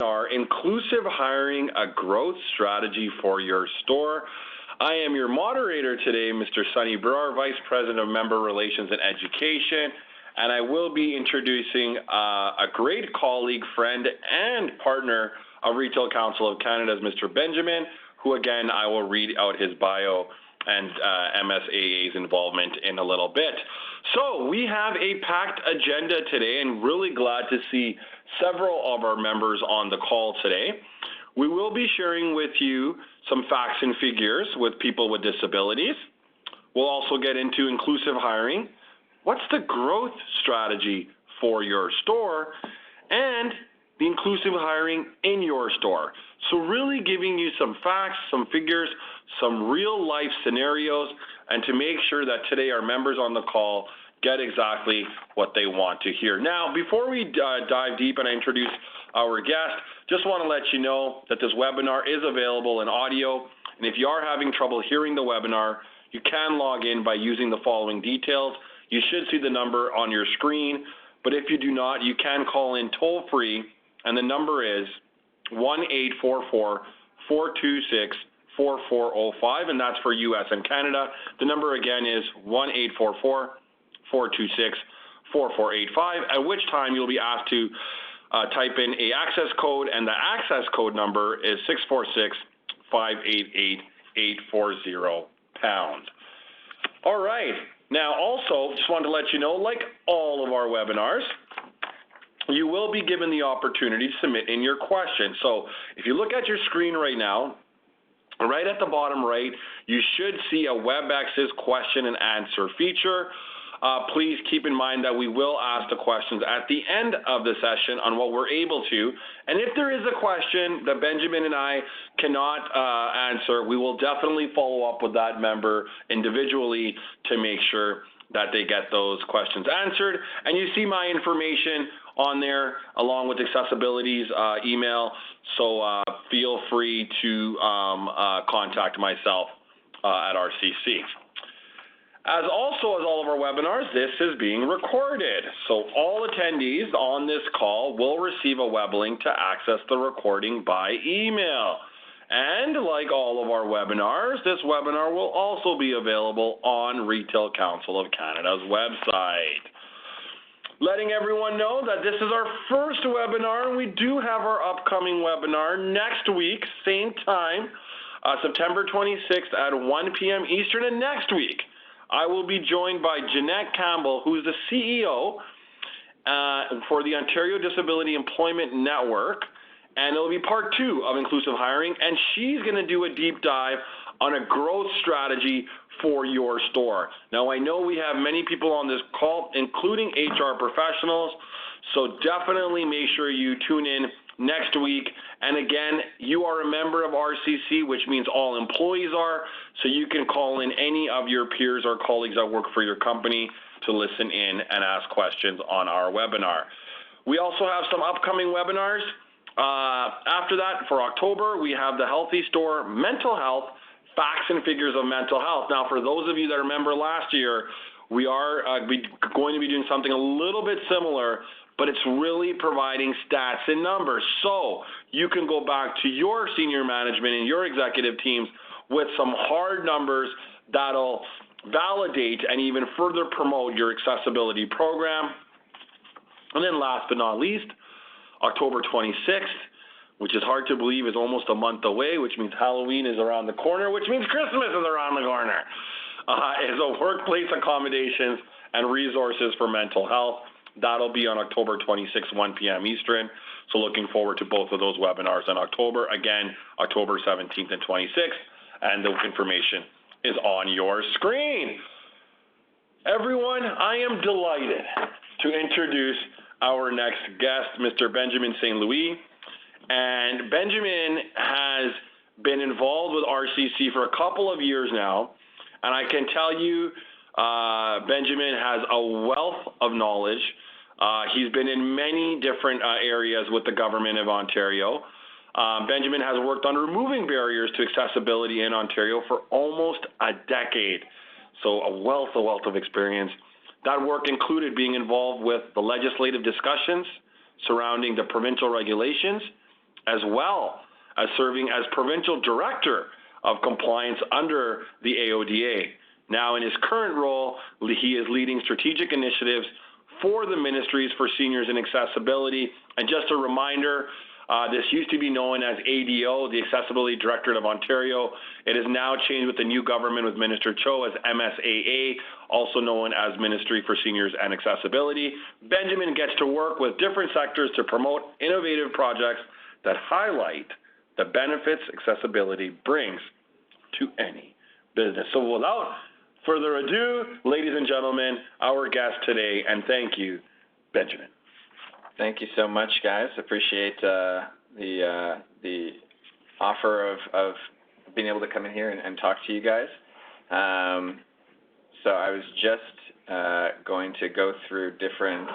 Our Inclusive Hiring, a Growth Strategy for Your Store. I am your moderator today, Mr. Sonny Brewer, Vice President of Member Relations and Education, and I will be introducing a great colleague, friend, and partner of Retail Council of Canada's Mr. Benjamin, who again I will read out his bio and MSAA's involvement in a little bit. So we have a packed agenda today, and really glad to see several of our members on the call today. We will be sharing with you some facts and figures with people with disabilities. We'll also get into inclusive hiring. What's the growth strategy for your store? And the inclusive hiring in your store. So really giving you some facts, some figures, some real life scenarios, and to make sure that today our members on the call get exactly what they want to hear. Now, before we dive deep and I introduce our guest, just want to let you know that this webinar is available in audio, and if you are having trouble hearing the webinar, you can log in by using the following details. You should see the number on your screen, but if you do not, you can call in toll-free, and the number is 1-844-426-4405, and that's for U.S. and Canada. The number again is 1-844-426-4485, at which time you'll be asked to type in a access code, and the access code number is 646-588-840#. All right. Now, also, just wanted to let you know, like all of our webinars, you will be given the opportunity to submit in your question. So if you look at your screen right now, right at the bottom right, you should see a WebEx's question and answer feature. Please keep in mind that we will ask the questions at the end of the session on what we're able to. And if there is a question that Benjamin and I cannot answer, we will definitely follow up with that member individually to make sure that they get those questions answered. And you see my information on there along with Accessibility's email, so feel free to contact myself at RCC. As all of our webinars, this is being recorded. So all attendees on this call will receive a web link to access the recording by email. And like all of our webinars, this webinar will also be available on Retail Council of Canada's website. Letting everyone know that this is our first webinar, and we do have our upcoming webinar next week, same time, September 26th at 1 p.m. Eastern, and next week I will be joined by Jeanette Campbell, who is the CEO for the Ontario Disability Employment Network, and it'll be part 2 of inclusive hiring, and she's going to do a deep dive on a growth strategy for your store. Now, I know we have many people on this call, including HR professionals, so definitely make sure you tune in next week. And again, you are a member of RCC, which means all employees are, so you can call in any of your peers or colleagues that work for your company to listen in and ask questions on our webinar. We also have some upcoming webinars. After that, for October, we have the Healthy Store Mental Health, Facts and Figures of Mental Health. Now, for those of you that remember last year, we are going to be doing something a little bit similar, but it's really providing stats and numbers. So you can go back to your senior management and your executive teams with some hard numbers that'll validate and even further promote your accessibility program. And then last but not least, October 26th, which is hard to believe is almost a month away, which means Halloween is around the corner, which means Christmas is around the corner, is a workplace accommodations and resources for mental health. That'll be on October 26th, 1 p.m. Eastern. So looking forward to both of those webinars in October. Again, October 17th and 26th, and the information is on your screen. Everyone, I am delighted to introduce our next guest, Mr. Benjamin St. Louis. And Benjamin has been involved with RCC for a couple of years now, and I can tell you Benjamin has a wealth of knowledge. He's been in many different areas with the government of Ontario. Benjamin has worked on removing barriers to accessibility in Ontario for almost a decade, so a wealth of experience. That work included being involved with the legislative discussions surrounding the provincial regulations as well as serving as Provincial Director of Compliance under the AODA. Now, in his current role, he is leading strategic initiatives for the Ministries for Seniors and Accessibility. And just a reminder, this used to be known as ADO, the Accessibility Directorate of Ontario. It is now changed with the new government with Minister Cho as MSAA, also known as Ministry for Seniors and Accessibility. Benjamin gets to work with different sectors to promote innovative projects that highlight the benefits accessibility brings to any business. So without further ado, ladies and gentlemen, our guest today, and thank you, Benjamin. Thank you so much, guys. Appreciate the offer of being able to come in here and talk to you guys. So I was just going to go through different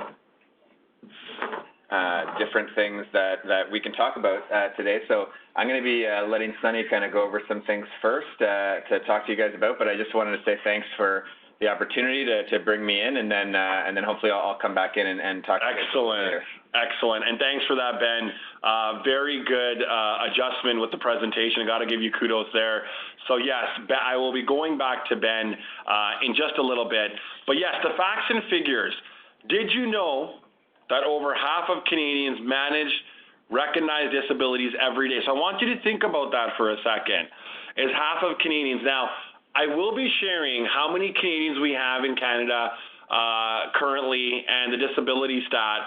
things that we can talk about today. So I'm going to be letting Sunny kind of go over some things first to talk to you guys about, but I just wanted to say thanks for the opportunity to bring me in, and then hopefully I'll come back in and talk to you guys later. Excellent, and thanks for that, Ben. Very good adjustment with the presentation. I got to give you kudos there. So yes, I will be going back to Ben in just a little bit. But yes, the facts and figures. Did you know that over half of Canadians manage recognized disabilities every day? So I want you to think about that for a second. Is half of Canadians. Now, I will be sharing how many Canadians we have in Canada currently and the disability stat,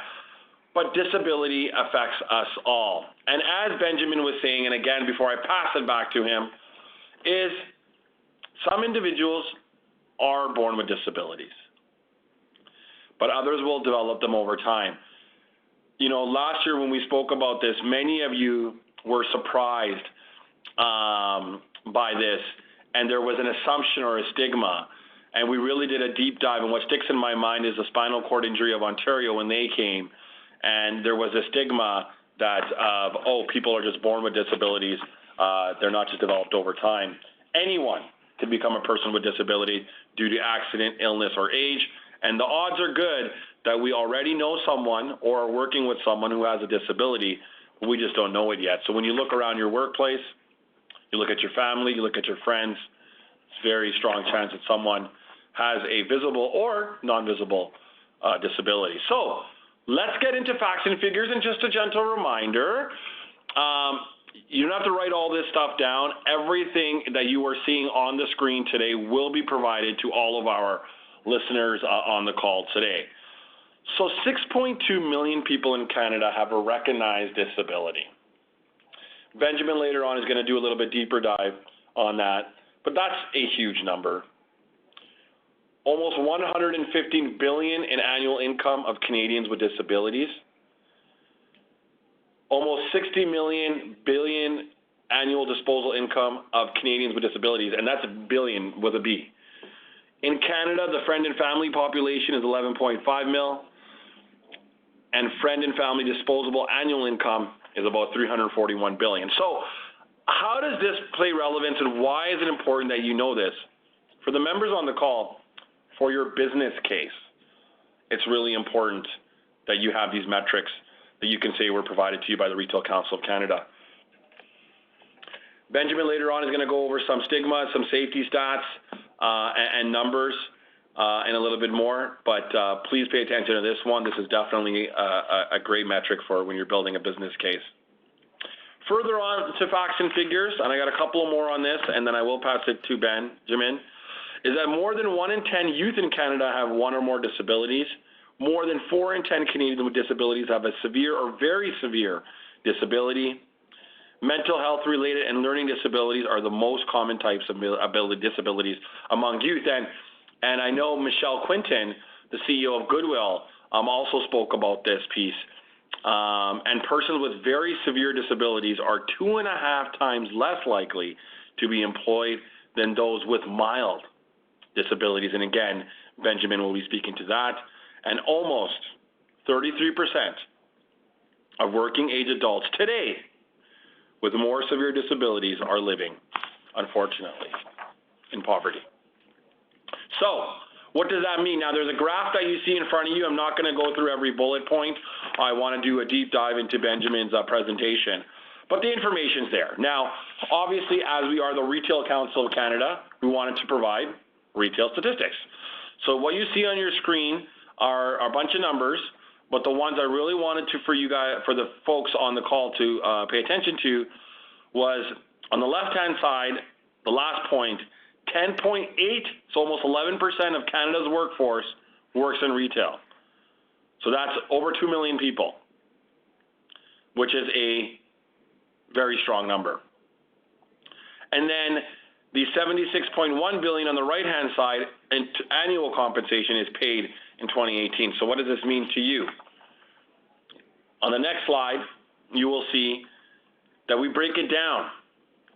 but disability affects us all. And as Benjamin was saying, and again, before I pass it back to him, is some individuals are born with disabilities, but others will develop them over time. You know, last year when we spoke about this, many of you were surprised by this, and there was an assumption or a stigma, and we really did a deep dive. And what sticks in my mind is the spinal cord injury of Ontario when they came, and there was a stigma that people are just born with disabilities. They're not just developed over time. Anyone can become a person with disability due to accident, illness, or age, and the odds are good that we already know someone or are working with someone who has a disability, but we just don't know it yet. So when you look around your workplace, you look at your family, you look at your friends, it's a very strong chance that someone has a visible or non-visible disability. So let's get into facts and figures, and just a gentle reminder, you don't have to write all this stuff down. Everything that you are seeing on the screen today will be provided to all of our listeners on the call today. So 6.2 million people in Canada have a recognized disability. Benjamin later on is going to do a little bit deeper dive on that, but that's a huge number. Almost $115 billion in annual income of Canadians with disabilities. Almost $60 billion annual disposal income of Canadians with disabilities, and that's a billion with a B. In Canada, the friend and family population is 11.5 mil, and friend and family disposable annual income is about $341 billion. So how does this play relevance, and why is it important that you know this? For the members on the call, for your business case, it's really important that you have these metrics that you can say were provided to you by the Retail Council of Canada. Benjamin later on is going to go over some stigma, some safety stats, and numbers, and a little bit more, but please pay attention to this one. This is definitely a great metric for when you're building a business case. Further on to facts and figures, and I got a couple more on this, and then I will pass it to Benjamin, is that more than 1 in 10 youth in Canada have one or more disabilities. More than 4 in 10 Canadians with disabilities have a severe or very severe disability. Mental health related and learning disabilities are the most common types of disabilities among youth. And I know Michelle Quinton, the CEO of Goodwill, also spoke about this piece. And persons with very severe disabilities are 2.5 times less likely to be employed than those with mild disabilities. And again, Benjamin will be speaking to that. And almost 33% of working age adults today with more severe disabilities are living, unfortunately, in poverty. So what does that mean? Now, there's a graph that you see in front of you. I'm not going to go through every bullet point. I want to do a deep dive into Benjamin's presentation. But the information's there. Now, obviously, as we are the Retail Council of Canada, we wanted to provide retail statistics. So what you see on your screen are a bunch of numbers, but the ones I really wanted to, for you guys, for the folks on the call to pay attention to, was on the left-hand side, the last point, 10.8, so almost 11% of Canada's workforce works in retail. So that's over 2 million people, which is a very strong number. And then the $76.1 billion on the right-hand side in annual compensation is paid in 2018. So what does this mean to you? On the next slide, you will see that we break it down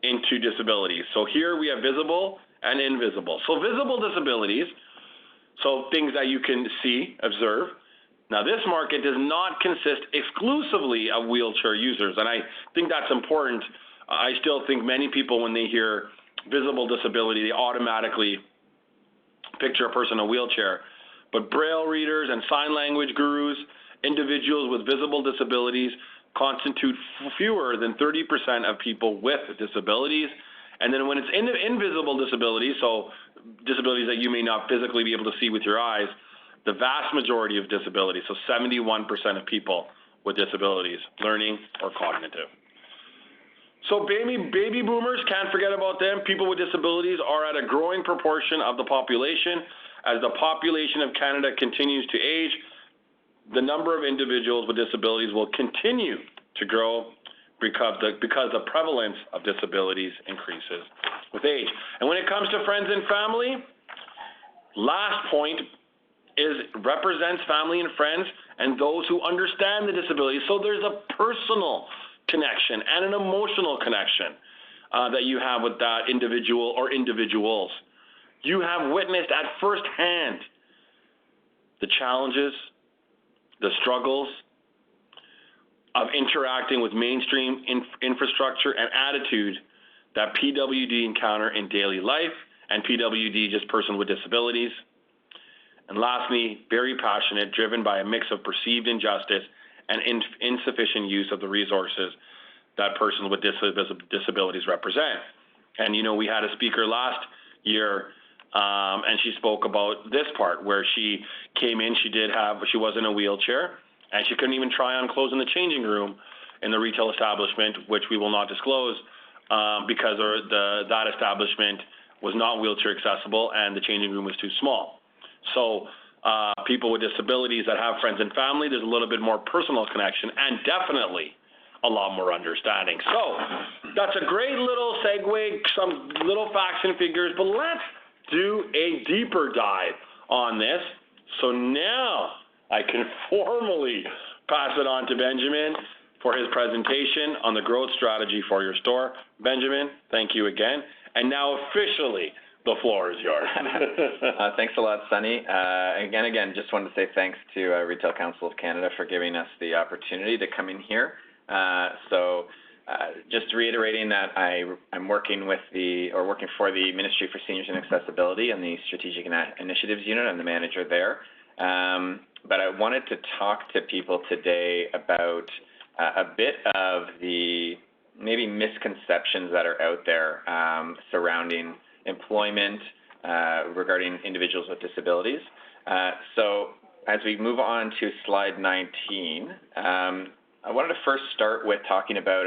into disabilities. So here we have visible and invisible. So visible disabilities, so things that you can see, observe. Now this market does not consist exclusively of wheelchair users, and I think that's important. I still think many people, when they hear visible disability, they automatically picture a person in a wheelchair. But Braille readers and sign language gurus, individuals with visible disabilities, constitute fewer than 30% of people with disabilities. And then when it's invisible disabilities, so disabilities that you may not physically be able to see with your eyes, the vast majority of disabilities, so 71% of people with disabilities, learning or cognitive. So baby boomers, can't forget about them. People with disabilities are at a growing proportion of the population. As the population of Canada continues to age, the number of individuals with disabilities will continue to grow because the prevalence of disabilities increases with age. And when it comes to friends and family, last point represents family and friends and those who understand the disability. So there's a personal connection and an emotional connection that you have with that individual or individuals. You have witnessed at first hand the challenges, the struggles of interacting with mainstream infrastructure and attitude that PWD encounter in daily life, and PWD just person with disabilities. And lastly, very passionate, driven by a mix of perceived injustice and insufficient use of the resources that persons with disabilities represent. And you know, we had a speaker last year, and she spoke about this part where she came in, she was in a wheelchair, and she couldn't even try on clothes in the changing room in the retail establishment, which we will not disclose, because that establishment was not wheelchair accessible and the changing room was too small. So people with disabilities that have friends and family, there's a little bit more personal connection and definitely a lot more understanding. So that's a great little segue, some little facts and figures, but let's do a deeper dive on this. So now I can formally pass it on to Benjamin for his presentation on the growth strategy for your store. Benjamin, thank you again. And now officially, the floor is yours. Thanks a lot, Sunny. Again, just wanted to say thanks to Retail Council of Canada for giving us the opportunity to come in here. Just reiterating that I'm working for the Ministry for Seniors and Accessibility and the Strategic Initiatives Unit. I'm the manager there. But I wanted to talk to people today about a bit of the maybe misconceptions that are out there surrounding employment regarding individuals with disabilities. So as we move on to slide 19, I wanted to first start with talking about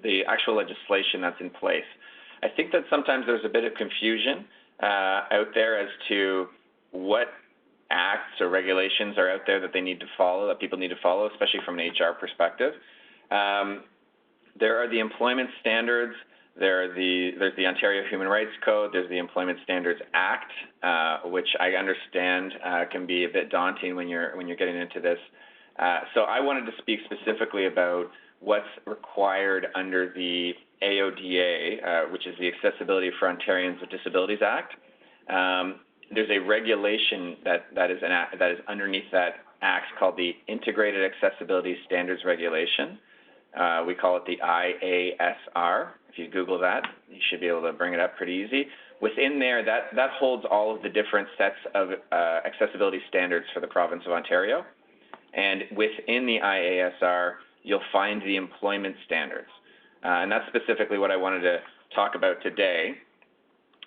the actual legislation that's in place. I think that sometimes there's a bit of confusion out there as to what acts or regulations are out there that they need to follow, that people need to follow, especially from an HR perspective. There are the employment standards. There's the Ontario Human Rights Code. There's the Employment Standards Act, which I understand can be a bit daunting when you're getting into this. So I wanted to speak specifically about what's required under the AODA, which is the Accessibility for Ontarians with Disabilities Act. There's a regulation that is underneath that act called the Integrated Accessibility Standards Regulation. We call it the IASR. If you Google that, you should be able to bring it up pretty easy. Within there, that holds all of the different sets of accessibility standards for the province of Ontario. And within the IASR, you'll find the employment standards. and that's specifically what I wanted to talk about today.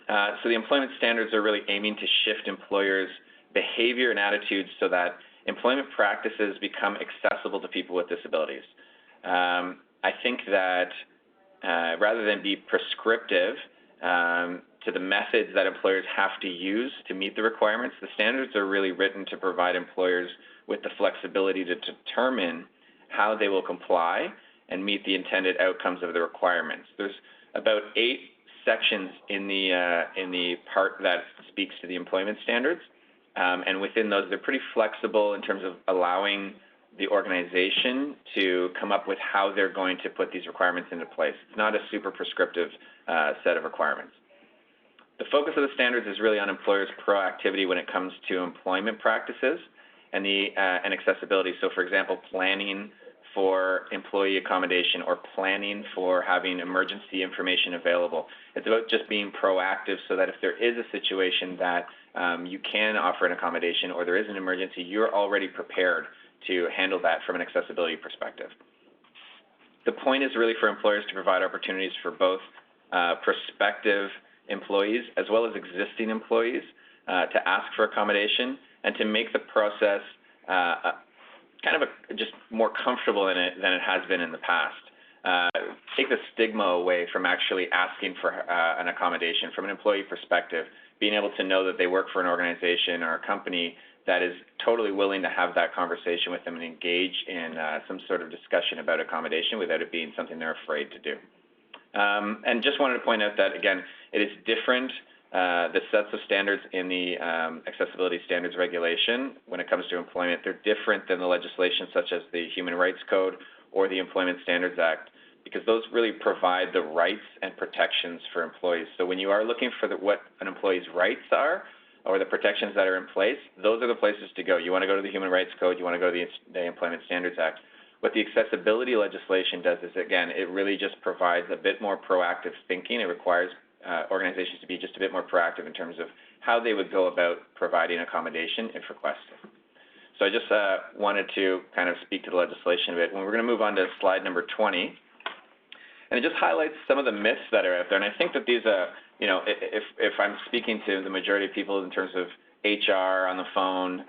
So the employment standards are really aiming to shift employers' behavior and attitudes so that employment practices become accessible to people with disabilities. I think that rather than be prescriptive to the methods that employers have to use to meet the requirements, the standards are really written to provide employers with the flexibility to determine how they will comply and meet the intended outcomes of the requirements. There's about 8 sections in the part that speaks to the employment standards, and within those, they're pretty flexible in terms of allowing the organization to come up with how they're going to put these requirements into place. It's not a super prescriptive set of requirements. The focus of the standards is really on employers' proactivity when it comes to employment practices and accessibility. So, for example, planning for employee accommodation or planning for having emergency information available. It's about just being proactive so that if there is a situation that you can offer an accommodation or there is an emergency, you're already prepared to handle that from an accessibility perspective. The point is really for employers to provide opportunities for both prospective employees as well as existing employees to ask for accommodation and to make the process just more comfortable in it than it has been in the past. Take the stigma away from actually asking for an accommodation from an employee perspective, being able to know that they work for an organization or a company that is totally willing to have that conversation with them and engage in some sort of discussion about accommodation without it being something they're afraid to do. And just wanted to point out that, again, it is different, the sets of standards in the accessibility standards regulation when it comes to employment. They're different than the legislation such as the Human Rights Code or the Employment Standards Act, because those really provide the rights and protections for employees. So when you are looking for what an employee's rights are or the protections that are in place, those are the places to go. You want to go to the Human Rights Code, you want to go to the Employment Standards Act. What the accessibility legislation does is, again, it really just provides a bit more proactive thinking. It requires organizations to be just a bit more proactive in terms of how they would go about providing accommodation if requested. So I just wanted to kind of speak to the legislation a bit. We're going to move on to slide number 20. And it just highlights some of the myths that are out there. And I think that these, if I'm speaking to the majority of people in terms of HR on the phone,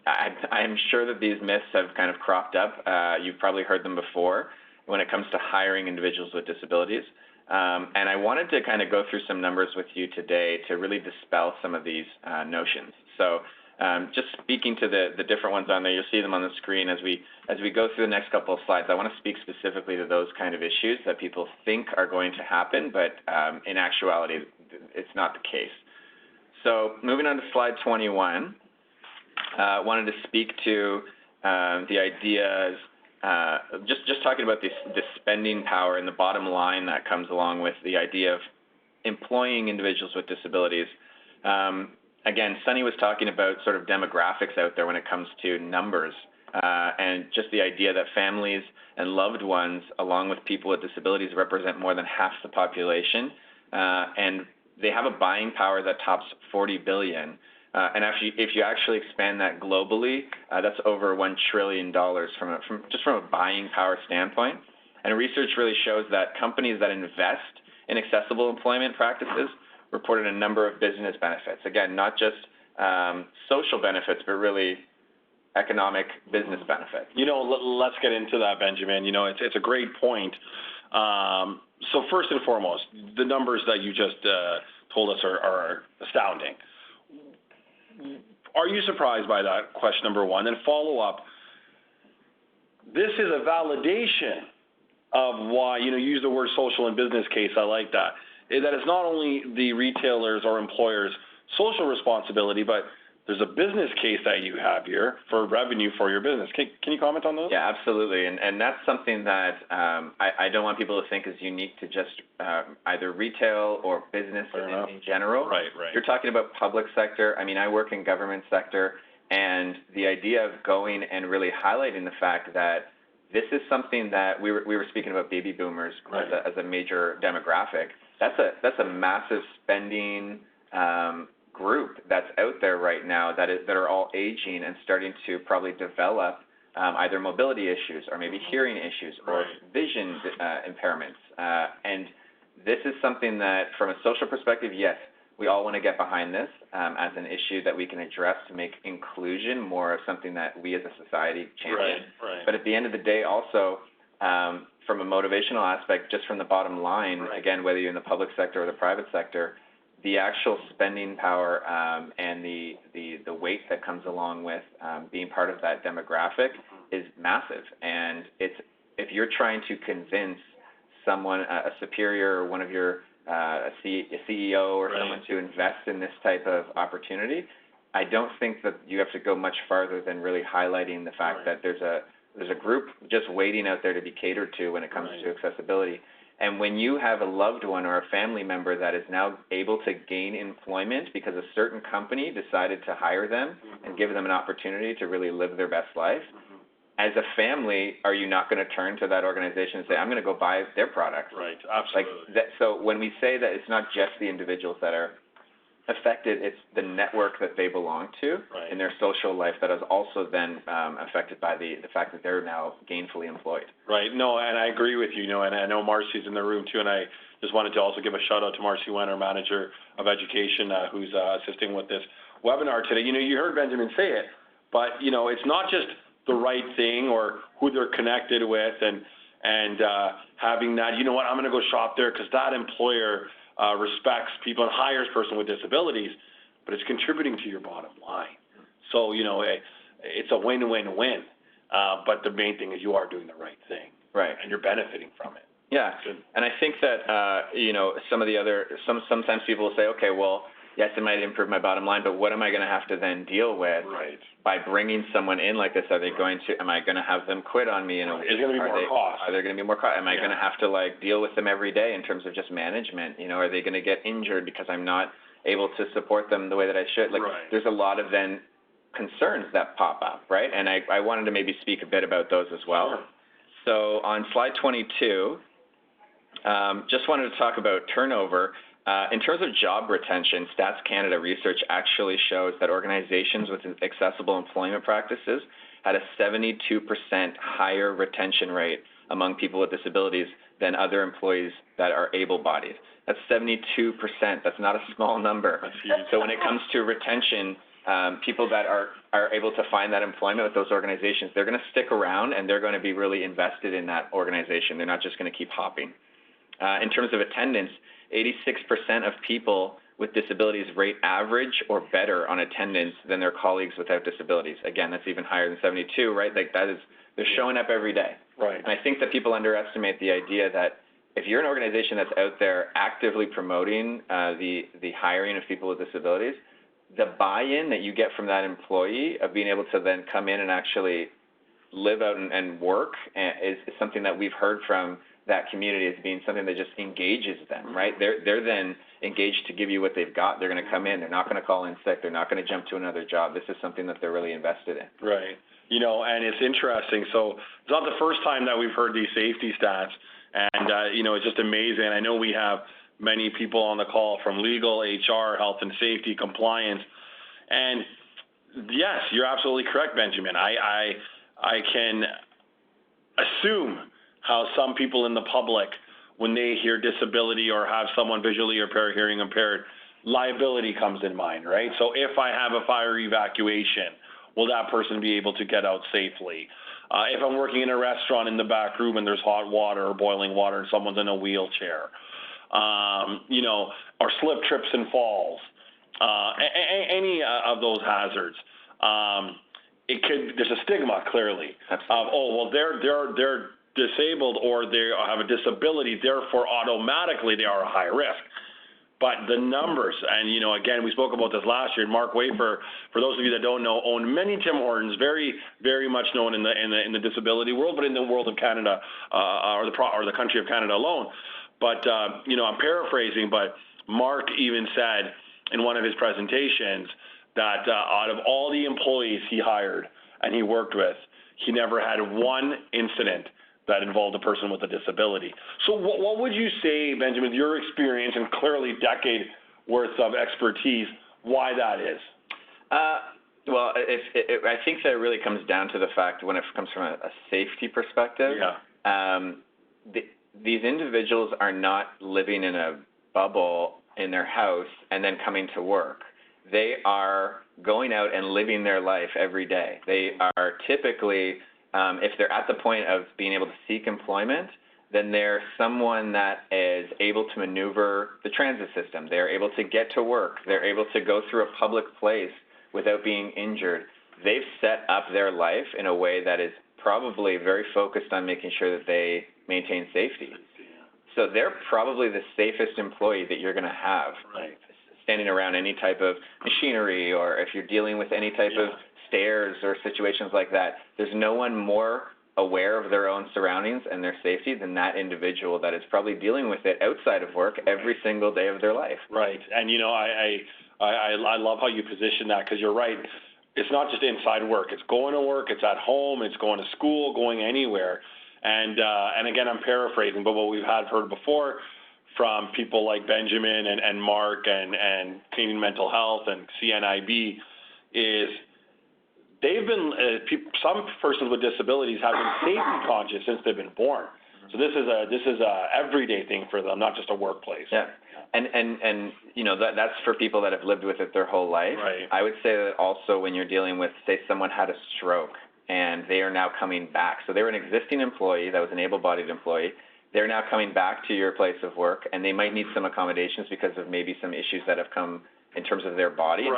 I'm sure that these myths have kind of cropped up. You've probably heard them before when it comes to hiring individuals with disabilities. And I wanted to kind of go through some numbers with you today to really dispel some of these notions. So just speaking to the different ones on there, you'll see them on the screen as we go through the next couple of slides. I want to speak specifically to those kind of issues that people think are going to happen, but in actuality, it's not the case. So moving on to slide 21, wanted to speak to the ideas, just talking about the spending power and the bottom line that comes along with the idea of employing individuals with disabilities. Again, Sunny was talking about sort of demographics out there when it comes to numbers, and just the idea that families and loved ones, along with people with disabilities, represent more than half the population, and they have a buying power that tops $40 billion. And actually, if you actually expand that globally, that's over $1 trillion from a buying power standpoint. And research really shows that companies that invest in accessible employment practices reported a number of business benefits. Again, not just social benefits, but really economic business benefits. Let's get into that, Benjamin. It's a great point. So first and foremost, the numbers that you just told us are astounding. Are you surprised by that? Question number one. And follow up, this is a validation of why, you use the word social and business case, I like that. That it's not only the retailers or employers' social responsibility, but there's a business case that you have here for revenue for your business. Can you comment on those? Yeah, absolutely. And that's something that I don't want people to think is unique to just either retail or business in general. Right. You're talking about public sector. I mean, I work in government sector, and the idea of going and really highlighting the fact that this is something that we were speaking about baby boomers as a major demographic. That's a massive spending group that's out there right now that are all aging and starting to probably develop either mobility issues or maybe hearing issues or vision impairments. And this is something that, from a social perspective, yes, we all want to get behind this as an issue that we can address to make inclusion more of something that we as a society champion. But at the end of the day, also, from a motivational aspect, just from the bottom line, again, whether you're in the public sector or the private sector, the actual spending power and the weight that comes along with being part of that demographic is massive. And if you're trying to convince someone, a superior or one of your a CEO or someone to invest in this type of opportunity, I don't think that you have to go much farther than really highlighting the fact that there's a group just waiting out there to be catered to when it comes to accessibility. And when you have a loved one or a family member that is now able to gain employment because a certain company decided to hire them and give them an opportunity to really live their best life, as a family, are you not going to turn to that organization and say, I'm going to go buy their products? Right, absolutely. Like that, so when we say that it's not just the individuals that are affected, it's the network that they belong to in their social life that is also then affected by the fact that they're now gainfully employed. Right. No, and I agree with you. And I know Marcy's in the room too, and I just wanted to also give a shout out to Marcy Wen, our Manager of Education, who's assisting with this webinar today. You heard Benjamin say it, but it's not just the right thing or who they're connected with and having that, I'm going to go shop there because that employer respects people and hires person with disabilities, but it's contributing to your bottom line. So, it's a win-win-win. But the main thing is you are doing the right thing. Right. And you're benefiting from it. Yeah. And I think that, sometimes people will say, okay, well, yes, it might improve my bottom line, but what am I going to have to then deal with by bringing someone in like this? Are they am I going to have them quit on me? Is there going to be more cost? Are there going to be more cost? Am I going to have to deal with them every day in terms of just management? Are they going to get injured because I'm not able to support them the way that I should? There's a lot of then concerns that pop up, right? And I wanted to maybe speak a bit about those as well. Sure. So on slide 22, just wanted to talk about turnover. In terms of job retention, Stats Canada research actually shows that organizations with accessible employment practices had a 72% higher retention rate among people with disabilities than other employees that are able-bodied. That's 72%. That's not a small number. That's huge. So when it comes to retention, people that are able to find that employment with those organizations, they're going to stick around and they're going to be really invested in that organization. They're not just going to keep hopping. In terms of attendance, 86% of people with disabilities rate average or better on attendance than their colleagues without disabilities. Again, that's even higher than 72, right? They're showing up every day. Right. And I think that people underestimate the idea that if you're an organization that's out there actively promoting the hiring of people with disabilities, the buy-in that you get from that employee of being able to then come in and actually live out and work is something that we've heard from that community as being something that just engages them, right? They're then engaged to give you what they've got. They're going to come in. They're not going to call in sick. They're not going to jump to another job. This is something that they're really invested in. Right. And it's interesting. So it's not the first time that we've heard these safety stats. And, it's just amazing. I know we have many people on the call from legal, HR, health and safety, compliance. And, yes, you're absolutely correct, Benjamin. I can assume how some people in the public, when they hear disability or have someone visually or hearing impaired, liability comes in mind, right? So if I have a fire evacuation, will that person be able to get out safely? If I'm working in a restaurant in the back room and there's hot water or boiling water and someone's in a wheelchair, or slip, trips, and falls, any of those hazards, there's a stigma clearly of, they're disabled or they have a disability, therefore automatically they are a high risk. But the numbers, and again, we spoke about this last year. Mark Wafer, for those of you that don't know, owned many Tim Hortons, very, very much known in the disability world, but in the world of Canada or the country of Canada alone. But I'm paraphrasing, but Mark even said in one of his presentations that out of all the employees he hired and he worked with, he never had one incident that involved a person with a disability. So what would you say, Benjamin, your experience and clearly decade worth of expertise, why that is? Well, I think that it really comes down to the fact when it comes from a safety perspective. Yeah. These individuals are not living in a bubble in their house and then coming to work. They are going out and living their life every day. They are typically, if they're at the point of being able to seek employment, then they're someone that is able to maneuver the transit system. They're able to get to work. They're able to go through a public place without being injured. They've set up their life in a way that is probably very focused on making sure that they maintain safety. So they're probably the safest employee that you're going to have. Right. Standing around any type of machinery, or if you're dealing with any type of stairs or situations like that, there's no one more aware of their own surroundings and their safety than that individual that is probably dealing with it outside of work every single day of their life. Right. And, you know, I love how you position that, because you're right. It's not just inside work. It's going to work. It's at home. It's going to school, going anywhere. And again, I'm paraphrasing, but what we've heard before from people like Benjamin and Mark and Canadian Mental Health and CNIB is they've been, some persons with disabilities have been safety conscious since they've been born. So this is a everyday thing for them, not just a workplace. Yeah. And you know, that's for people that have lived with it their whole life. Right. I would say that also when you're dealing with, say, someone had a stroke and they are now coming back. So they were an existing employee that was an able-bodied employee. They're now coming back to your place of work, and they might need some accommodations because of maybe some issues that have come in terms of their body and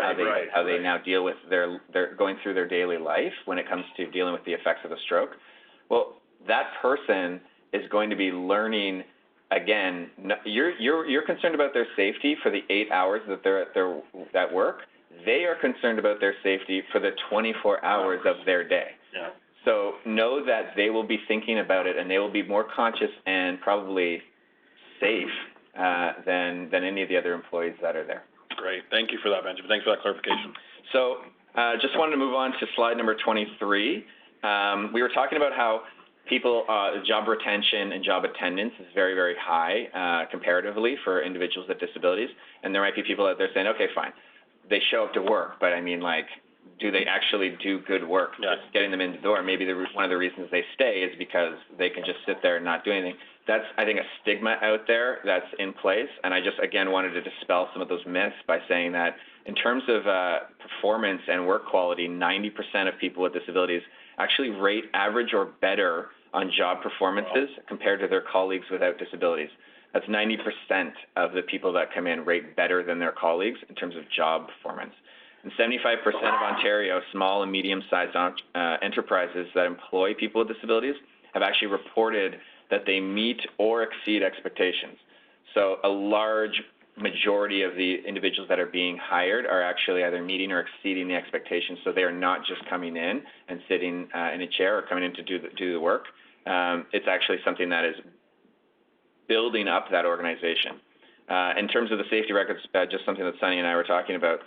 how they now deal with their going through their daily life when it comes to dealing with the effects of a stroke. Well, that person is going to be learning. Again, you're concerned about their safety for the 8 hours that they're at work. They are concerned about their safety for the 24 hours of their day. Yeah. So know that they will be thinking about it, and they will be more conscious and probably safe than any of the other employees that are there. Great. Thank you for that, Benjamin. Thanks for that clarification. So just wanted to move on to slide number 23. We were talking about how people, job retention and job attendance is very, very high comparatively for individuals with disabilities. And there might be people out there saying, okay, fine, they show up to work, but I mean, like, do they actually do good work? Yes. Just getting them in the door. Maybe one of the reasons they stay is because they can just sit there and not do anything. That's, I think, a stigma out there that's in place. And I just, again, wanted to dispel some of those myths by saying that in terms of performance and work quality, 90% of people with disabilities actually rate average or better on job performances compared to their colleagues without disabilities. That's 90% of the people that come in rate better than their colleagues in terms of job performance. And 75% of Ontario small and medium-sized enterprises that employ people with disabilities have actually reported that they meet or exceed expectations. So a large majority of the individuals that are being hired are actually either meeting or exceeding the expectations. So they are not just coming in and sitting in a chair or coming in to do the work. It's actually something that is building up that organization. In terms of the safety records, just something that Sunny and I were talking about,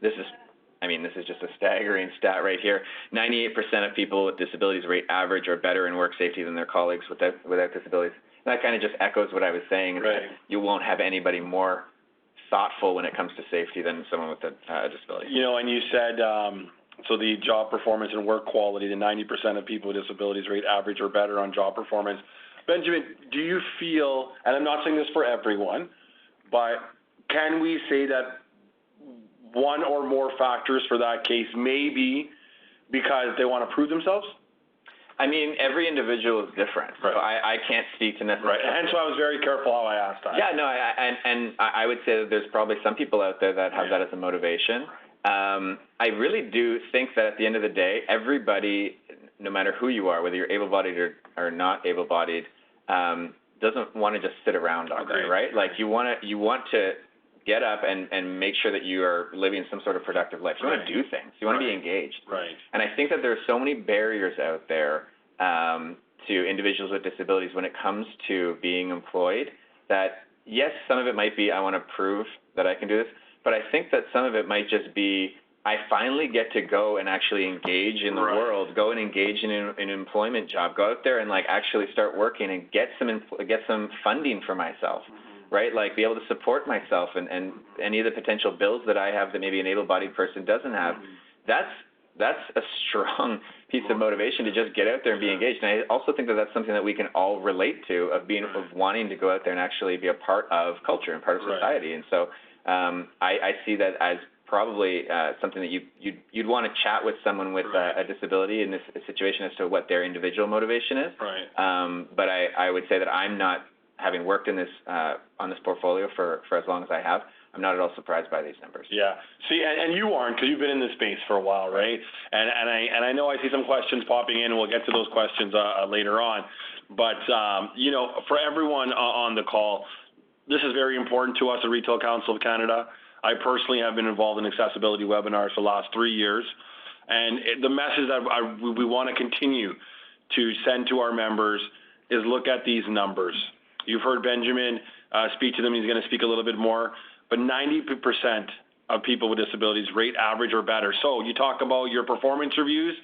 this is just a staggering stat right here. 98% of people with disabilities rate average or better in work safety than their colleagues without disabilities. And that kind of just echoes what I was saying, is that you won't have anybody more thoughtful when it comes to safety than someone with a disability. You know, and you said, so the job performance and work quality, the 90% of people with disabilities rate average or better on job performance. Benjamin, do you feel, and I'm not saying this for everyone, but can we say that one or more factors for that case may be because they want to prove themselves? I mean, every individual is different, so I can't speak to necessarily. Right, and so I was very careful how I asked that. Yeah, no, I would say that there's probably some people out there that have that as a motivation. I really do think that at the end of the day, everybody, no matter who you are, whether you're able-bodied or not able-bodied, doesn't want to just sit around all day, right? Like you want to get up and make sure that you are living some sort of productive life. You want to do things. You want to be engaged. Right. And I think that there are so many barriers out there to individuals with disabilities when it comes to being employed that, yes, some of it might be I want to prove that I can do this, but I think that some of it might just be I finally get to go and actually engage in the world, go and engage in an employment job, go out there and like actually start working and get some funding for myself. Right, like be able to support myself and any of the potential bills that I have that maybe an able-bodied person doesn't have. that's a strong piece of motivation to just get out there and be engaged. And I also think that that's something that we can all relate to, of wanting to go out there and actually be a part of culture and part of society. And so I see that as probably something that you'd want to chat with someone with a disability in this situation as to what their individual motivation is. But I would say that I'm not, having worked in this on this portfolio for as long as I have, I'm not at all surprised by these numbers. Yeah. See, and you aren't, because you've been in this space for a while, right? And I know I see some questions popping in, and we'll get to those questions later on. But for everyone on the call, this is very important to us at Retail Council of Canada. I personally have been involved in accessibility webinars for the last 3 years, and the message that we want to continue to send to our members is look at these numbers. You've heard Benjamin speak to them. He's going to speak a little bit more. But 90% of people with disabilities rate average or better. So you talk about your performance reviews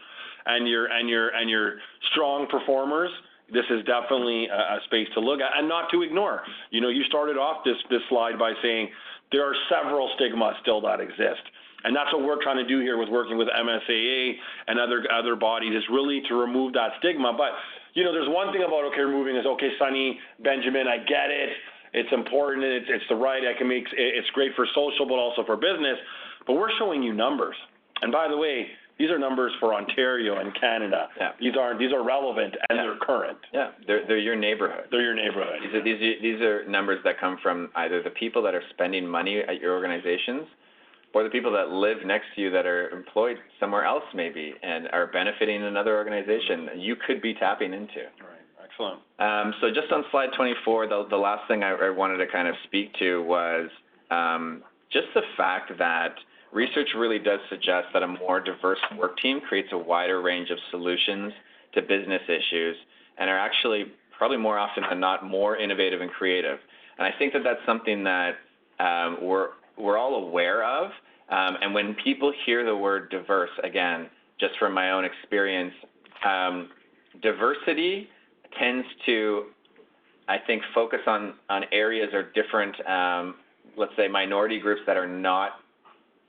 and your strong performers. This is definitely a space to look at and not to ignore. You started off this slide by saying there are several stigmas still that exist. And that's what we're trying to do here with working with MSAA and other bodies, is really to remove that stigma. But, there's one thing about, removing is, Sonny, Benjamin, I get it. It's important. It's the right. It's great for social, but also for business. But we're showing you numbers. And by the way, these are numbers for Ontario and Canada. Yeah. These are relevant and they're current. Yeah, they're your neighborhood. They're your neighborhood. These are numbers that come from either the people that are spending money at your organizations, or the people that live next to you that are employed somewhere else maybe and are benefiting another organization that you could be tapping into. Right. Excellent. So just on slide 24, the last thing I wanted to kind of speak to was just the fact that research really does suggest that a more diverse work team creates a wider range of solutions to business issues and are actually probably more often than not more innovative and creative. And I think that that's something that we're all aware of. And when people hear the word diverse, again, just from my own experience, diversity tends to, I think, focus on areas or different, let's say, minority groups that are not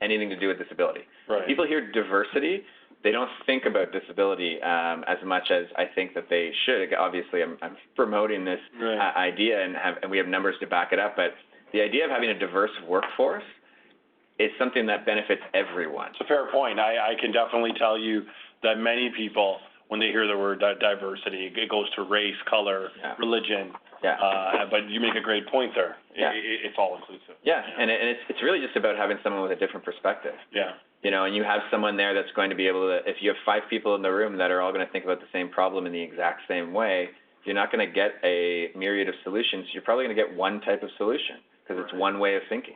anything to do with disability. Right. When people hear diversity, they don't think about disability as much as I think that they should. Obviously, I'm promoting this idea, and we have numbers to back it up, but the idea of having a diverse workforce is something that benefits everyone. It's a fair point. I can definitely tell you that many people, when they hear the word diversity, it goes to race, color, religion. But you make a great point there. It's all inclusive. And it's really just about having someone with a different perspective. And you have someone there that's going to be able to, if you have 5 people in the room that are all going to think about the same problem in the exact same way, you're not going to get a myriad of solutions. You're probably going to get one type of solution, because it's one way of thinking.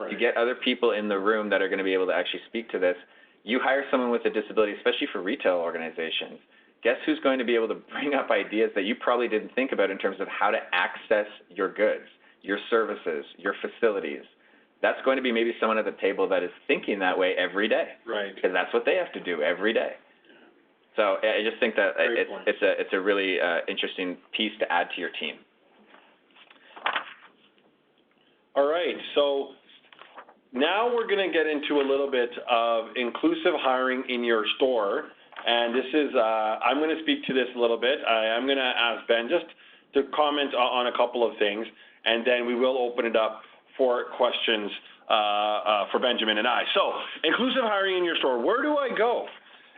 You get other people in the room that are going to be able to actually speak to this. You hire someone with a disability, especially for retail organizations. Guess who's going to be able to bring up ideas that you probably didn't think about in terms of how to access your goods, your services, your facilities? That's going to be maybe someone at the table that is thinking that way every day. Because that's what they have to do every day. So I just think that it's a really interesting piece to add to your team. All right, so now we're going to get into a little bit of inclusive hiring in your store. And this is, I'm going to speak to this a little bit. I'm going to ask Ben just to comment on a couple of things, and then we will open it up for questions for Benjamin and I. So, inclusive hiring in your store. Where do I go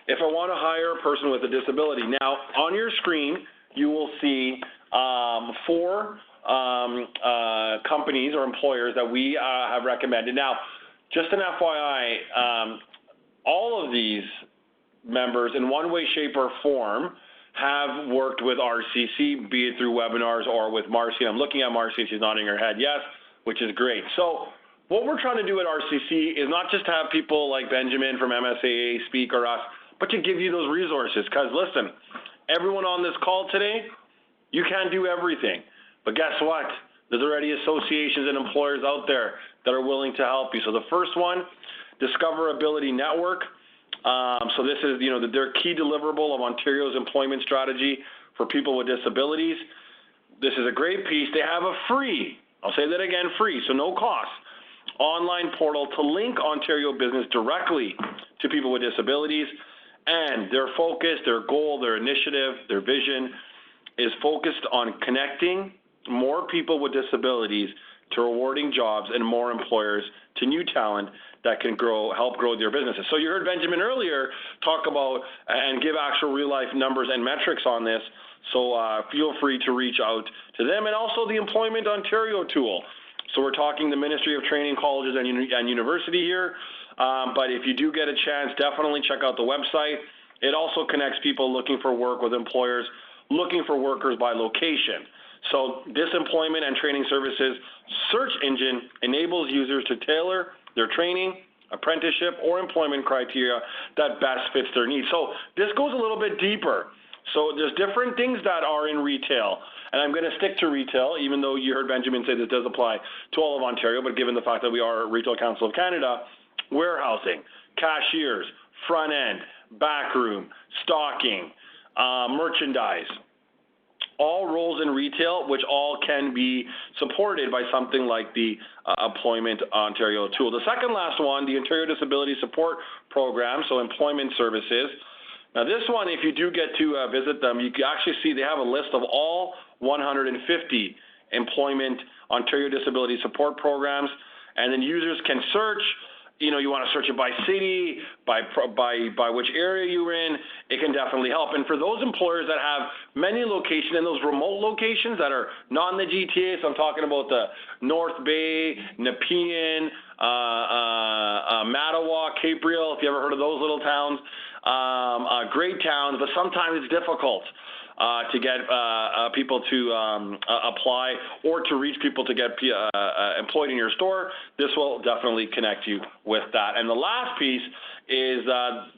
if I want to hire a person with a disability? Now, on your screen, you will see 4 companies or employers that we have recommended. Now, just an FYI, all of these members in one way, shape, or form have worked with RCC, be it through webinars or with Marcy. I'm looking at Marcy, she's nodding her head yes, which is great. So what we're trying to do at RCC is not just have people like Benjamin from MSAA speak or us, but to give you those resources. Because listen, everyone on this call today, you can't do everything. But guess what? There's already associations and employers out there that are willing to help you. So the first one, Discoverability Network. So this is, their key deliverable of Ontario's employment strategy for people with disabilities. This is a great piece. They have a free, I'll say that again, free, so no cost, online portal to link Ontario business directly to people with disabilities. And their focus, their goal, their initiative, their vision is focused on connecting more people with disabilities to rewarding jobs and more employers to new talent that can help grow their businesses. So you heard Benjamin earlier talk about and give actual real-life numbers and metrics on this. So feel free to reach out to them, and also the Employment Ontario tool. So we're talking the Ministry of Training, Colleges and University here. But if you do get a chance, definitely check out the website. It also connects people looking for work with employers looking for workers by location. So this employment and training services search engine enables users to tailor their training, apprenticeship, or employment criteria that best fits their needs. So this goes a little bit deeper. So there's different things that are in retail, and I'm going to stick to retail, even though you heard Benjamin say this does apply to all of Ontario, but given the fact that we are Retail Council of Canada, warehousing, cashiers, front end, back room, stocking, merchandise, all roles in retail, which all can be supported by something like the Employment Ontario tool. The second last one, the Ontario Disability Support Program, so employment services. Now this one, if you do get to visit them, you can actually see they have a list of all 150 Employment Ontario Disability Support Programs, and then users can search. You know, you want to search it by city, by which area you're in, it can definitely help. And for those employers that have many locations and those remote locations that are not in the GTA, so I'm talking about the North Bay, Nepean, Mattawa, Capreol, if you ever heard of those little towns, great towns, but sometimes it's difficult to get people to apply or to reach people to get employed in your store. This will definitely connect you with that. And the last piece is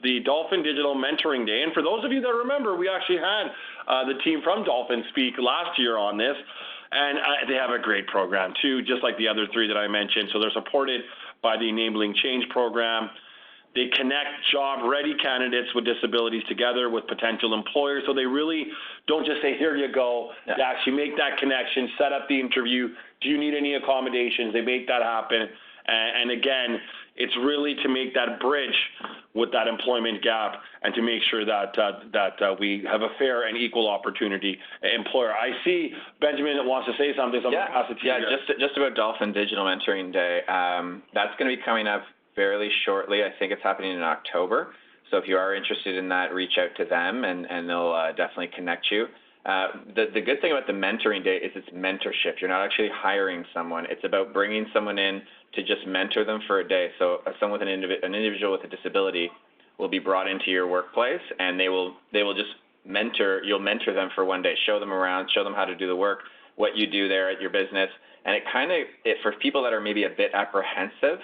the Dolphin Digital Mentoring Day. And for those of you that remember, we actually had the team from Dolphin speak last year on this. And they have a great program too, just like the other three that I mentioned. So they're supported by the Enabling Change program. They connect job-ready candidates with disabilities together with potential employers. So they really don't just say, here you go. Yeah. They actually make that connection, set up the interview. Do you need any accommodations? They make that happen. And again, it's really to make that bridge with that employment gap and to make sure that we have a fair and equal opportunity employer. I see Benjamin wants to say something. So yeah, just about Dolphin Digital Mentoring Day. That's going to be coming up fairly shortly. I think it's happening in October. So if you are interested in that, reach out to them and they'll definitely connect you. The good thing about the mentoring day is it's mentorship. You're not actually hiring someone. It's about bringing someone in to just mentor them for a day. So someone with an individual with a disability will be brought into your workplace, and they will just you'll mentor them for one day, show them around, show them how to do the work, what you do there at your business. And for people that are maybe a bit apprehensive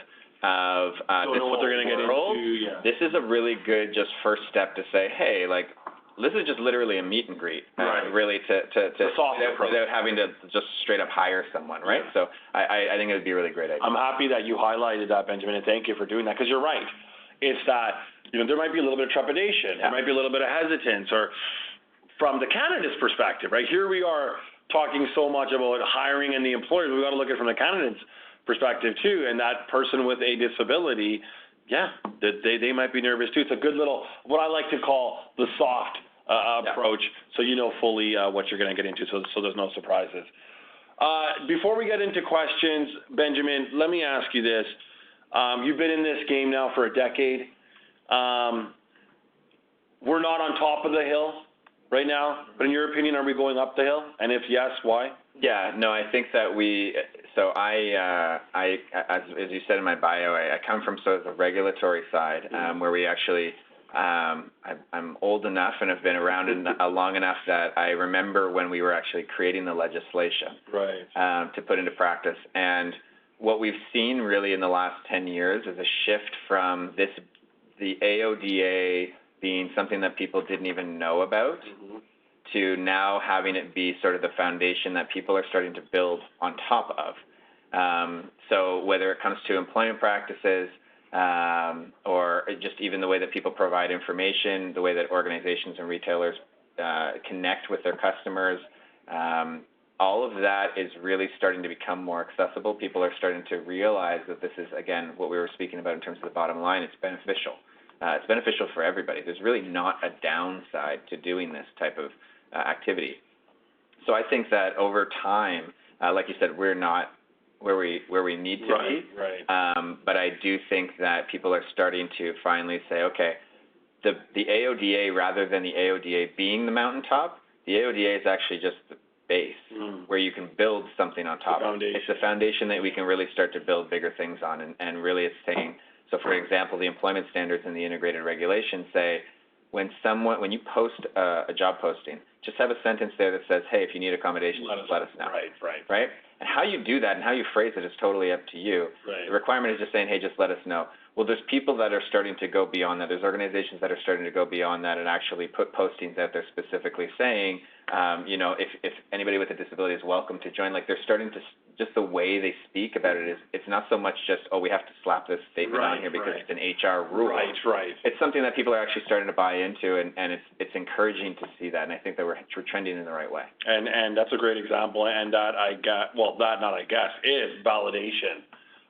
of don't know what they're going to get into. Yeah. This is a really good just first step to say, hey, like, this is just literally a meet and greet, right. Really without having to just straight up hire someone, right? Yeah. So I think it would be a really great idea. I'm happy that you highlighted that, Benjamin, and thank you for doing that, because you're right. It's that, there might be a little bit of trepidation, there might be a little bit of hesitance, or from the candidate's perspective, right? Here we are talking so much about hiring and the employers. We've got to look at it from the candidate's perspective too, and that person with a disability, they might be nervous too. It's a good little, what I like to call the soft approach, so you know fully what you're going to get into, so there's no surprises. Before we get into questions, Benjamin, let me ask you this. You've been in this game now for a decade. We're not on top of the hill right now, but in your opinion, are we going up the hill? And if yes, why? Yeah, no, I think that so I as you said in my bio, I come from sort of the regulatory side, where we actually, I'm old enough and have been around long enough that I remember when we were actually creating the legislation, right, to put into practice. And what we've seen really in the last 10 years is a shift from the AODA being something that people didn't even know about, to now having it be sort of the foundation that people are starting to build on top of. So whether it comes to employment practices, or just even the way that people provide information, the way that organizations and retailers connect with their customers, all of that is really starting to become more accessible. People are starting to realize that this is, again, what we were speaking about in terms of the bottom line. It's beneficial. it's beneficial for everybody. There's really not a downside to doing this type of activity. So I think that over time, like you said, we're not where we need to be. Right. But I do think that people are starting to finally say, okay, the AODA, rather than the AODA being the mountaintop, the AODA is actually just the base where you can build something on top of. It's the foundation that we can really start to build bigger things on, and really it's saying, so for example, the employment standards and the integrated regulations say when you post a job posting, just have a sentence there that says, hey, if you need accommodations, just let us know. Right? And how you do that and how you phrase it is totally up to you. Right. The requirement is just saying, hey, just let us know. Well, there's people that are starting to go beyond that. There's organizations that are starting to go beyond that and actually put postings out there specifically saying, if anybody with a disability is welcome to join. Like, they're starting to, just the way they speak about it is, it's not so much just, we have to slap this statement on here because it's an HR rule. Right. It's something that people are actually starting to buy into, and it's encouraging to see that, and I think that we're trending in the right way. And that's a great example, and that is validation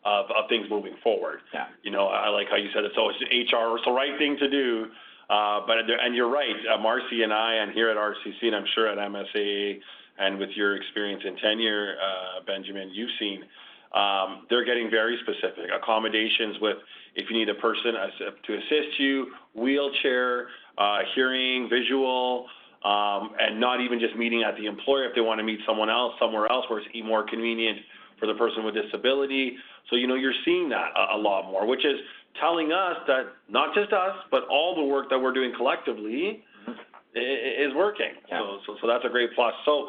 of things moving forward. Yeah. I like how you said it's always HR, it's the right thing to do. And you're right, Marcy and I, and here at RCC, and I'm sure at MSAA, and with your experience in tenure, Benjamin, you've seen, they're getting very specific. Accommodations with, if you need a person to assist you, wheelchair, hearing, visual, and not even just meeting at the employer if they want to meet someone else somewhere else where it's more convenient for the person with disability. So, you're seeing that a lot more, which is telling us that not just us, but all the work that we're doing collectively is working. Yeah. So that's a great plus. So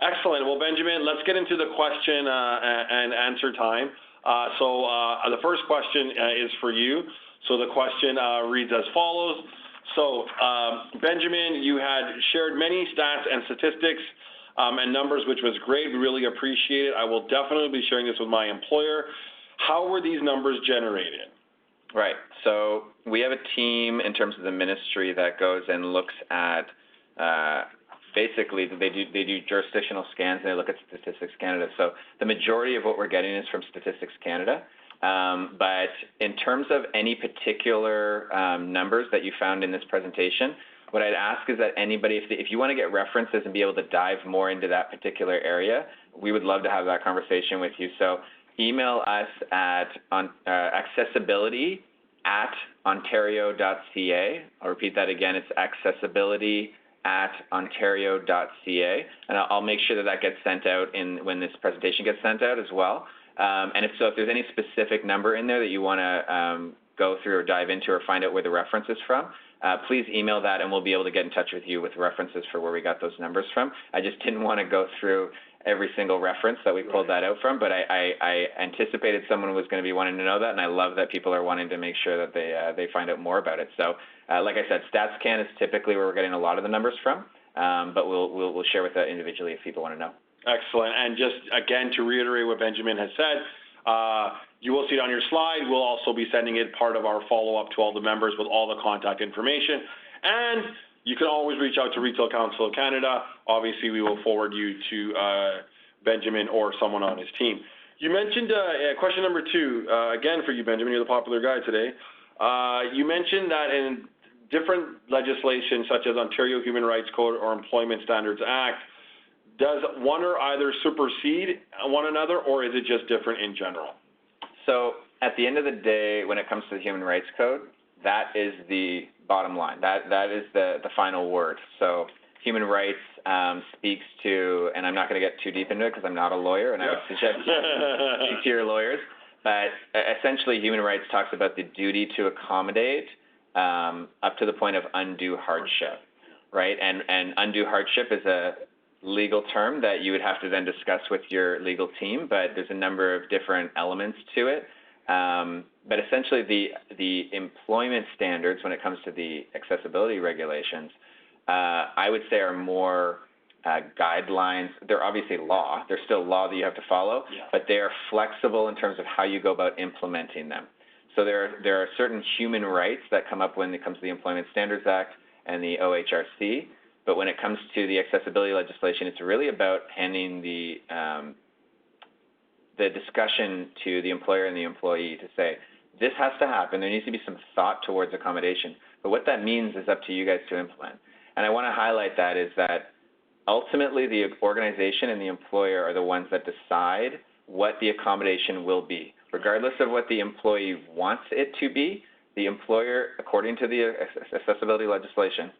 excellent. Well, Benjamin, let's get into the question and answer time. The first question is for you. So the question reads as follows. So Benjamin, you had shared many stats and statistics and numbers, which was great. We really appreciate it. I will definitely be sharing this with my employer. How were these numbers generated? Right. So we have a team in terms of the ministry that goes and looks at basically they do jurisdictional scans and they look at Statistics Canada. So the majority of what we're getting is from Statistics Canada. But in terms of any particular numbers that you found in this presentation, what I'd ask is that anybody, if you want to get references and be able to dive more into that particular area, we would love to have that conversation with you. So email us at accessibility@ontario.ca. I'll repeat that again. It's accessibility@ontario.ca, and I'll make sure that gets sent out when this presentation gets sent out as well. And if there's any specific number in there that you want to go through or dive into or find out where the reference is from, please email that, and we'll be able to get in touch with you with references for where we got those numbers from. I just didn't want to go through every single reference that we pulled that out from, but I anticipated someone was going to be wanting to know that, and I love that people are wanting to make sure that they find out more about it. So, like I said, StatsCan is typically where we're getting a lot of the numbers from, but we'll share with that individually if people want to know. Excellent. And just again to reiterate what Benjamin has said, you will see it on your slide. We'll also be sending it part of our follow-up to all the members with all the contact information. And you can always reach out to Retail Council of Canada. Obviously, we will forward you to Benjamin or someone on his team. You mentioned question number 2, again for you, Benjamin, you're the popular guy today. You mentioned that in different legislation, such as Ontario Human Rights Code or Employment Standards Act, does one or either supersede one another, or is it just different in general? So at the end of the day, when it comes to the Human Rights Code, that is the bottom line. That is the final word. So human rights speaks to, and I'm not going to get too deep into it because I'm not a lawyer, and I would suggest you speak to your lawyers, but essentially human rights talks about the duty to accommodate up to the point of undue hardship, right? And undue hardship is a legal term that you would have to then discuss with your legal team, but there's a number of different elements to it. But essentially the employment standards when it comes to the accessibility regulations, I would say are more guidelines. They're obviously law. They're still law that you have to follow, but they are flexible in terms of how you go about implementing them. So there are certain human rights that come up when it comes to the Employment Standards Act and the OHRC, but when it comes to the accessibility legislation, it's really about handing the discussion to the employer and the employee to say, this has to happen. There needs to be some thought towards accommodation. But what that means is up to you guys to implement. And I want to highlight that is that ultimately the organization and the employer are the ones that decide what the accommodation will be. Regardless of what the employee wants it to be, the employer, according to the accessibility legislation,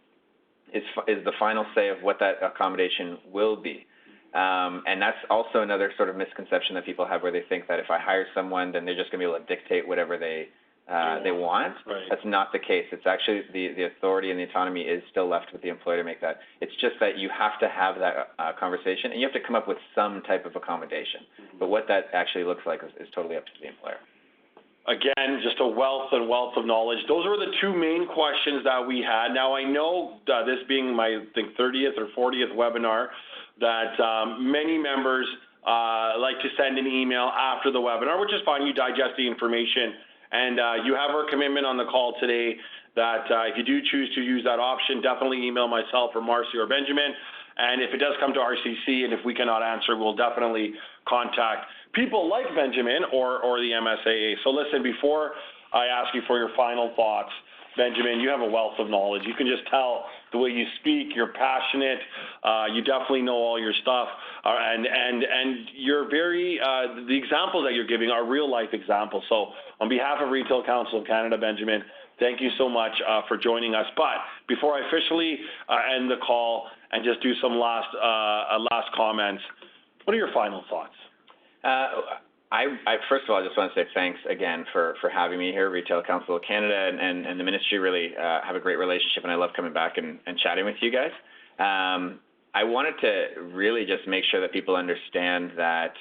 is the final say of what that accommodation will be. And that's also another sort of misconception that people have where they think that if I hire someone, then they're just going to be able to dictate whatever they want. Right. That's not the case. It's actually the authority and the autonomy is still left with the employer to make that. It's just that you have to have that conversation, and you have to come up with some type of accommodation. But what that actually looks like is totally up to the employer. Again, just a wealth of knowledge. Those were the two main questions that we had. Now, I know this being my, I think, 30th or 40th webinar, that many members like to send an email after the webinar, which is fine. You digest the information, and you have our commitment on the call today that if you do choose to use that option, definitely email myself or Marcy or Benjamin. And if it does come to RCC and if we cannot answer, we'll definitely contact people like Benjamin or the MSAA. So listen, before I ask you for your final thoughts, Benjamin, you have a wealth of knowledge. You can just tell the way you speak, you're passionate, you definitely know all your stuff, and you're very, the examples that you're giving are real life examples. So on behalf of Retail Council of Canada, Benjamin, thank you so much for joining us. But before I officially end the call and just do some last comments, what are your final thoughts? I first of all, I just want to say thanks again for having me here. Retail Council of Canada and the ministry really have a great relationship, and I love coming back and chatting with you guys. I wanted to really just make sure that people understand that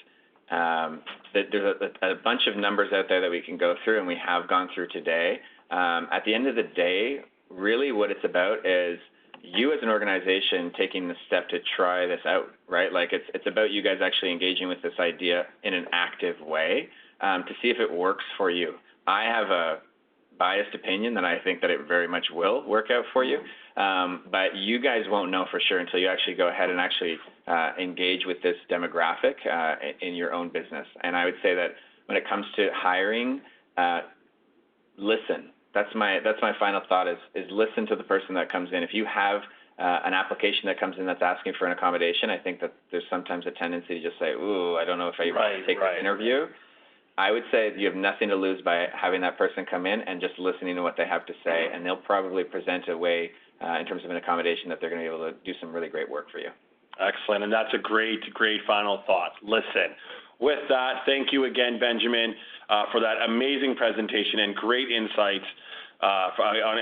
there's a bunch of numbers out there that we can go through, and we have gone through today. At the end of the day, really what it's about is you as an organization taking the step to try this out, right? Like it's about you guys actually engaging with this idea in an active way to see if it works for you. I have a biased opinion that I think that it very much will work out for you, but you guys won't know for sure until you actually go ahead and actually engage with this demographic in your own business. And I would say that when it comes to hiring, listen. That's my final thought is listen to the person that comes in. If you have an application that comes in that's asking for an accommodation, I think that there's sometimes a tendency to just say, ooh, I don't know if I want to take the interview. I would say you have nothing to lose by having that person come in and just listening to what they have to say, and they'll probably present a way in terms of an accommodation that they're going to be able to do some really great work for you. Excellent, and that's a great final thought. Listen. With that, thank you again, Benjamin, for that amazing presentation and great insights.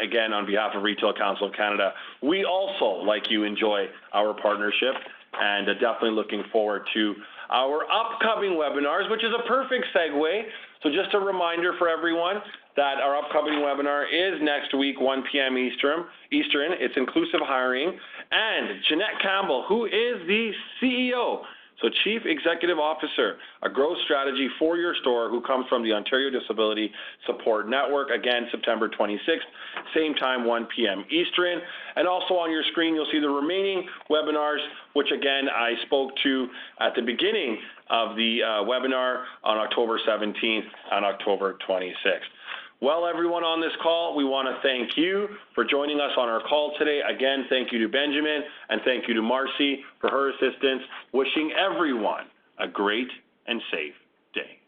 Again, on behalf of Retail Council of Canada, we also, like you, enjoy our partnership and definitely looking forward to our upcoming webinars, which is a perfect segue. So just a reminder for everyone that our upcoming webinar is next week, 1 p.m. Eastern. It's inclusive hiring. And Jeanette Campbell, who is the CEO, so Chief Executive Officer, a growth strategy for your store, who comes from the Ontario Disability Support Network. Again, September 26th, same time, 1 p.m. Eastern. And also on your screen, you'll see the remaining webinars, which again, I spoke to at the beginning of the webinar on October 17th and October 26th. Well, everyone on this call, we want to thank you for joining us on our call today. Again, thank you to Benjamin and thank you to Marcy for her assistance. Wishing everyone a great and safe day.